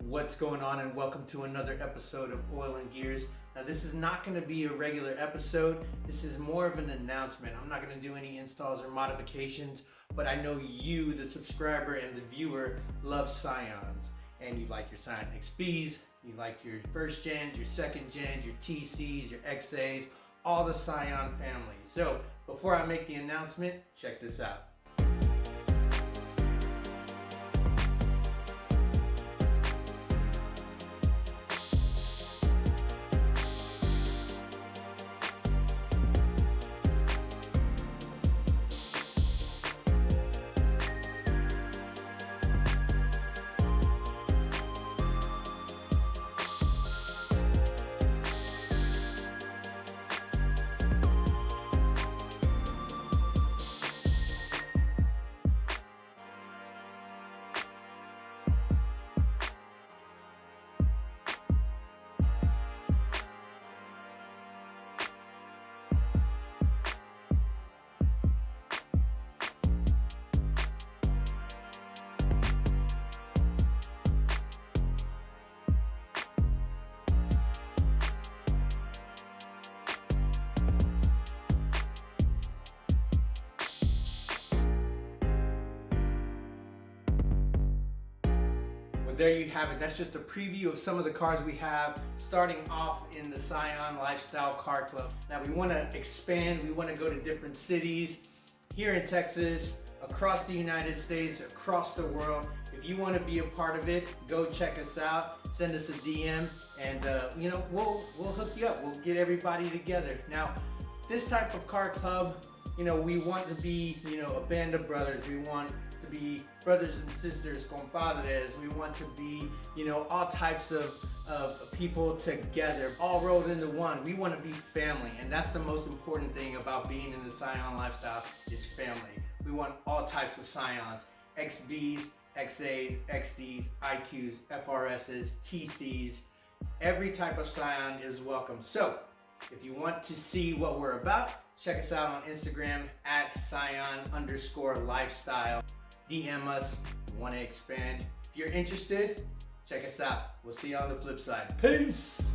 What's going on, and welcome to another episode of Oil and Gears. Now this is not going to be a regular episode. This is more of an announcement. I'm not going to do any installs or modifications, but I know you, the subscriber and the viewer, love Scions, and you like your Scion XBs, you like your first gens, your second gens, your TCs, your XAs, all the Scion family. So before I make the announcement, check this out. There you have it. That's just a preview of some of the cars we have, starting off in the Scion Lifestyle Car Club. Now we want to expand, we want to go to different cities here in Texas, across the United States, across the world. If you want to be a part of it, go check us out, send us a DM, and we'll hook you up. We'll get everybody together. Now, this type of car club, we want to be, a band of brothers. We want to be brothers and sisters, compadres. We want to be, all types of people together, all rolled into one. We want to be family, and that's the most important thing about being in the Scion lifestyle is family. We want all types of Scions, XBs, XAs, XDs, IQs, FRSs, TCs. Every type of Scion is welcome. So if you want to see what we're about, check us out on Instagram at Scion_lifestyle. DM us, want to expand. If you're interested, check us out. We'll see you on the flip side. Peace!